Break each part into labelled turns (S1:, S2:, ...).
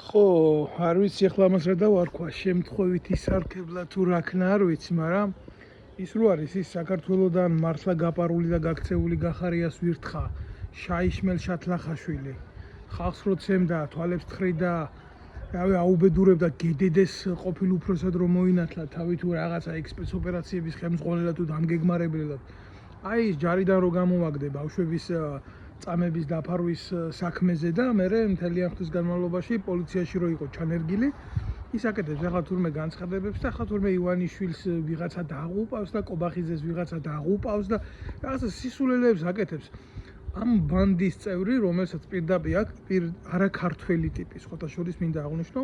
S1: ხო, არ ვიცი ახლა ამას რა დავარქვა, შემთხვევით ისარქებლა თუ რაქნა არ ვიცი, მაგრამ ის რო არის ის საქართველოდან მართლა გაპარული და გაქცეული გახარიას ვირთხა შაიშმელ შათლახაშვილი ხალხს რო ცემდა თვალებს თხრიდა რავი აუბედურებდა გედედეს ყოფილ უფროსად რომ მოინათლა თავი თუ რაღაცა სპეცოპერაციების ხელმძღვანელად თუ დამგეგმარებლად აი ის ჯარიდან რო გამოვაგდე ბავშვების წამების დაფარვის საქმეზე და მე მთელი ამ ხნის განმავლობაში პოლიციაში რო იყო ჩანერგილი ის აკეთებს ახლა თურმე განცხადებებს და ახლა თურმე ივანიშვილს ვიღაცა დააღუპავს და კობახიძეს ვიღაცა დააღუპავს და რაღაცა სისულელეებს აკეთებს ამ ბანდის წევრი რომელსაც პირდაპირ აქვს არა ქართველი ტიპის ხოთა შორის მინდა აღვნიშნო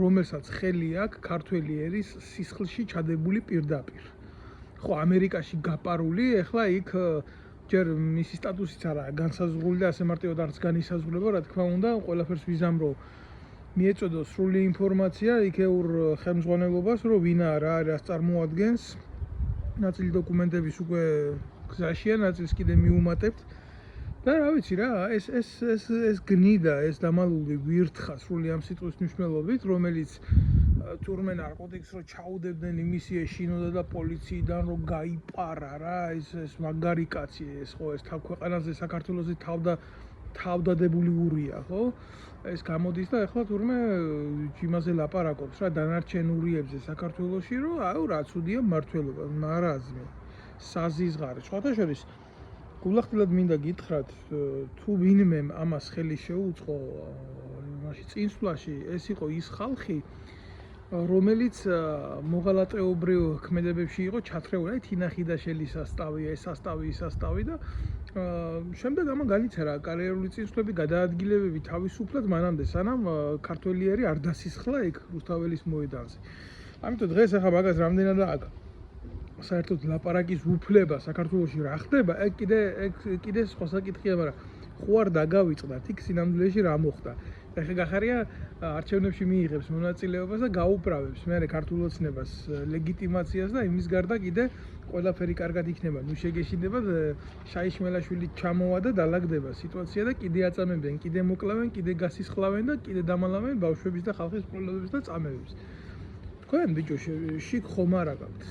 S1: რომელსაც ხელი აქვს ქართველი ერის სისხლში ჩადებული პირდაპირ ხო ამერიკაში გაპარული ახლა იქ ჯერ მისი სტატუსიც არაა განსაზღვრული და ასე მარტივად არც განისაზღვრება რა თქმა უნდა ყველაფერს ვიზამრო მიეწოდოს სრული ინფორმაცია იქეურ ხელმძღვანელობას რომ ვინა რა არის წარმოადგენს ნაწილი დოკუმენტების უკვე გზაშია ნაწილს კიდე მიუმატებთ და რა ვიცი რა ეს გნიდა ეს დამალული ვირთხა სრული ამ სიტყვის მნიშვნელობით რომელიც თურმე ნარკოტიკს რო ჩაუდებდნენ იმისი ეშინოდა და პოლიციიდან რო გაიპარა რა ეს მაგარი კაცი ეს ხო ეს ქვეყანაზე საქართველოსი თავდადებული ურია ხო ეს გამოდის და ახლა თურმე იმაზე ლაპარაკობს რა დანარჩენ ურიებზე საქართველოში რომ აუ რა ცუდია მართლობა მარაზმი საზიზღარი სხვათა შორის გულახდილად მინდა გითხრათ თუ ვინმე ამას ხელი შეუწყო მაშინ წინსვლაში ეს იყო ის ხალხი რომელიც მოღალატეობრივ ქმედებებში იყო ჩათრეული აი თინახიდაშელის სასტავი ეს სასტავი და შემდეგ ამან განიცარა კარიერული წინსვლები გადაადგილებები თავისუფლად მანამდე სანამ ქართველიერი არ დასისხლა იქ რუსთაველის მოედანზე ამიტომ დღეს ახლა მაგას რამდენად აქვს საერთოდ ლაპარაკის უფლება საქართველოში რა ხდება ეგ კიდე სხვა საკითხია მაგრამ ხო არ დაგავიწყდათ იქ სინამდვილეში რა მოხდა ეხლა გახარია არჩევნებში მიიღებს მონაწილეობას და გაუправებს მე ქართულ ოცნებას ლეგიტიმაციას და იმის გარდა კიდე ყველაფერი კარგად იქნება ნუ შეგეშინდებათ შაიშმელაშვილი ჩამოვა და დალაგდება სიტუაცია და კიდე აწამებენ კიდე მოკლავენ კიდე გასისხლავენ და კიდე დამალავენ ბავშვების და ხალხის პრობლემებს და წამებებს თქვენ ბიჭო შიგ ხომ არ აგავთ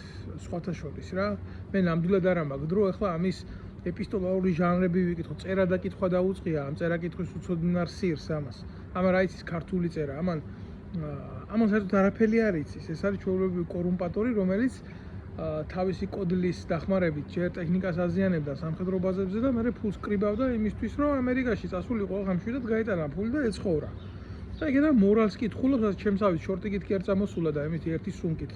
S1: სხვათა შორის რა მე ნამდვილად არ ამაგ დრო ახლა ამის ეპისტოლარული ჟანრები ვიკითხო წერა და კითხვა დაუწყია ამ წერა კითხვის უცოდნარ სირს ამას ამან რა იცის ქართული წერა ამან საერთოდ არაფერი არ იცის ეს არის ჩვეულებრივი კორუმპატორი რომელიც თავისი კოდლის დახმარებით ჯერ ტექნიკას აზიანებდა სამხედრო ბაზებზე და მერე ფულს კრიბავდა იმისთვის რომ ამერიკაში წასულიყო ხამშვიდად გაეტანა ფული და ეცხოვრა და ეგედა მორალს კითხულობს ჩემსავით შორტიკით კი არ წამოსულა და იმით ერთი სუნკით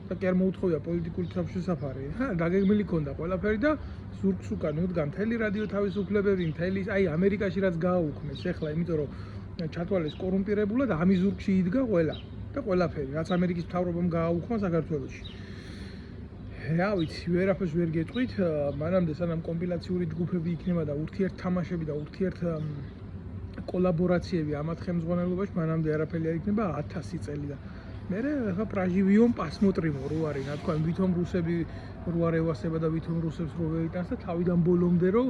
S1: და კი არ მოუთხოვია პოლიტიკური თავშესაფარი დაგეგმილი ქონდა ყველაფერი და ზურგს უკან უდგა მთელი რადიო თავისუფლებები მთელი აი ამერიკაში რაც გააუქმეს ეხლა იმიტომ რომ ჩათვალეს კორუმპირებულად ამის ზურგში იდგა ყველა და ყველაფერი რაც ამერიკის მთავრობამ გააუქმა საქართველოში რა ვიცი ვერაფერს ვერ გეტყვით მანამდე სანამ კომპილაციური ჯგუფები იქნება და ურთიერთთამაშები და ურთიერთ კოლაბორაციები ამათ ხელმძღვანელობაში მანამდე არაფერი არ იქნება 1000 წელი და მე ახლა პრაჟივიონ პასმოტრიმო რო არის რა თქვა ვითომ რუსები რო არ ევასება და ვითომ რუსებს რო ვეიტანს და თავიდან ბოლომდე რო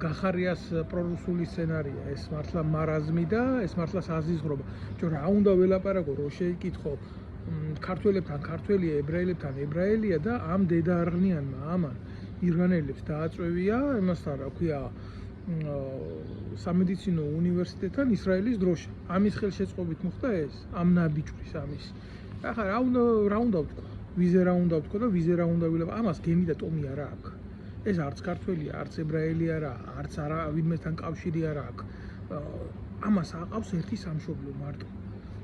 S1: გახარიას პრორუსული სცენარია ეს მართლა მარაზმი და ეს მართლა საზიზღრობა ჯო რა უნდა ველაპარაკო რო შეიკითხო ქართველებთან ქართველია ებრაელებთან ებრაელია და ამ დედაარღნიანმა ამან ირანელებს დააწვევია იმასთან რა ქვია სამედიცინო უნივერსიტეტთან ისრაელის დროშა ამის ხელშეწყობით მოხდა ეს ამ ნაბიჯვის ამის ახლა რა უნდა ვთქვა ვიზე რა უნდა ვთქვა და ვიზე რა უნდა ვილაპარაკო ამას გემი და ტომი არა აქვს ეს არც ქართველია არც ებრაელი არა არც არა ვინმესთან კავშირი არა აქვს ამას აყავს ერთი სამშობლო მარტო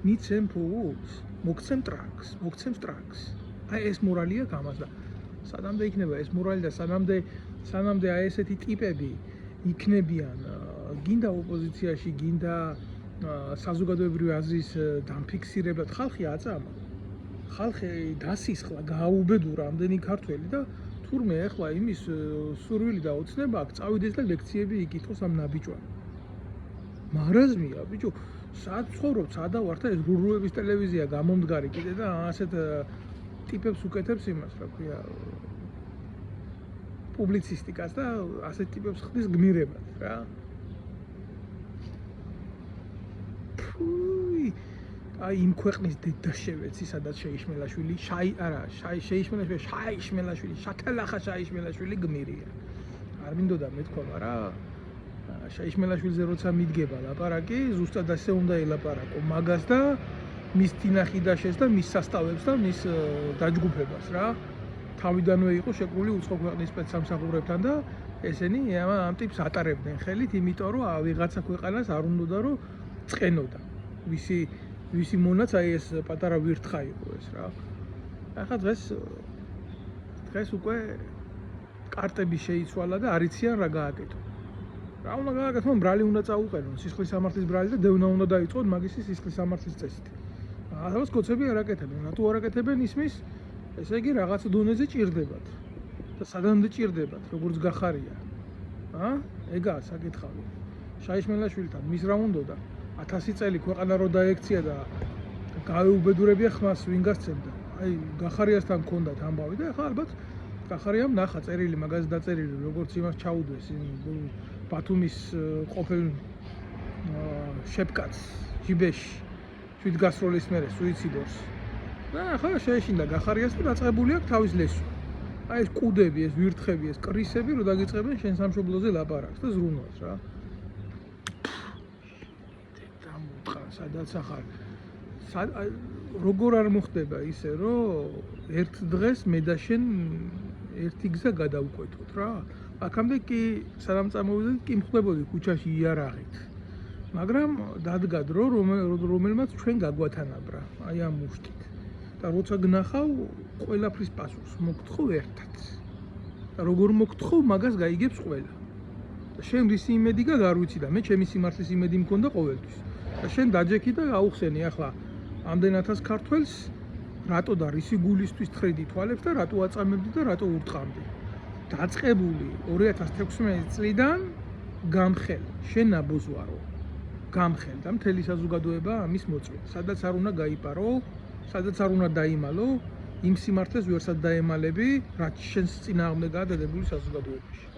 S1: მიცემ ფულს მოგცემ ტრაქს აი ეს მორალი აქვს ამას და სანამდე იქნება ეს მორალი და სანამდე აი ესეთი ტიპები იქნებიან გინდა ოპოზიციაში გინდა საზოგადოებრივი აზრის დამფიქსირებლად ხალხი აწამა ხალხი დასისხლა გააუბედურა ამდენი ქართველი და თურმე ახლა იმის სურვილი და ოცნება აქვს წავიდეს და ლექციები იკითხოს ამ ნაბიჯვან მარაზმია ბიჭო სად ცხოვრობ სადა ვარ და ეს რურუების ტელევიზია გამომდგარი კიდე და ასეთ ტიპებს უკეთებს იმას რა ქვია პუბლიცისტიკას და ასეთ ტიპებს ხდის გმირებად რა აი იმ ქვეყნის დედა შევეცი, სადაც შეიშმელაშვილი, შეიშმელაშვილი, შათელახა შეიშმელაშვილი გმირია. არ მინდოდა მეთქვა, მაგრამ შეიშმელაშვილზე როცა მიდგება ლაპარაკი, ზუსტად ასე უნდა ელაპარაკო მაგას და მის თინახიდაშეს და მის სასტავებს და მის დაჯგუფებას რა. თავიდანვე იყო შეკრული უცხო ქვეყნის სპეცსამსახურებთან და ესენი ამ ტიპს ატარებდნენ ხელით, იმიტომ რომ ვიღაცა ქვეყანას არ უნდოდა რომ წყენოდა. ვისი მონაც აი ეს პატარა ვირთხა იყო ეს რა. ახლა დღეს უკვე კარტები შეიცვალა და არ იციან რა გააკეთო. რა უნდა გააკეთონ? ბრალი უნდა წაუყენონ, სისხლის სამართლის ბრალი და დევნა უნდა დაიწყონ მაგისი სისხლის სამართლის წესით. ახლა კოცები არ აკეთებენ, რატო არ აკეთებენ ისმის? ესე იგი რაღაც დონეზე ჭირდებათ. და სადამდე ჭირდებათ, როგორც გახარია. ეგაა საკითხავი. შეიშმელაშვილთან მის რა უნდოდა? 1000 წელი ქვეყანა რო დაექცია და გაეუბედურებია ხმას ვინ გასცემდა. აი გახარიასთან ჰქონდათ ამბავი და ახლა ალბათ გახარიამ ნახა წერილი მაგაზე დაწერილი, როგორც იმას ჩაუდვეს ბათუმის ყოფილ შეფკაც ჟიბეში თვით გასროლის მერე სუიციდორს. და ახლა შეეშინდა გახარიას და დაწყებული აქვს თავის ლესვა. აი ეს კუდები, ეს ვირთხები, ეს კრისები რო დაგიწყებენ შენ სამშობლოზე ლაპარაკს და ზრუნვას რა. დამუთხა, სადაც ახარ როგორ არ მოხდება ისე რომ ერთ დღეს მე და შენ ერთი გზა გადავკვეთოთ რა. აქამდე კი სანამ წამოვიდეთ კი მხდებოდი ქუჩაში იარაღით. მაგრამ დადგა დრო რომელმაც ჩვენ გაგვათანაბრა აი ამ მუშტით. და როცა გნახავ ყველაფრის პასუხს მოგთხოვ ერთად. და როგორ მოგთხოვ მაგას გაიგებს ყველა. და შენ რის იმედი გარ ვიცი და მე ჩემი სიმართლის იმედი მქონდა ყოველთვის. და შენ დაჯექი და აუხსენი ახლა ამდენ 1000 ქართველს რატო და რისი გულისთვის თხრიდი თვალებს და რატო აწამებდი და რატო ურტყამდი. დაწყებული 2016 წლიდან გამხელ, შენ ნაბოზვარო. გამხელ და მთელი საზოგადოება ამის მოწვია. სადაც არ უნდა გაიპარო, სადაც არ უნდა დაიმალო, იმ სიმართლეს ვერსად დაემალები, რაც შენს წინააღმდეგაა დადებული საზოგადოებაში.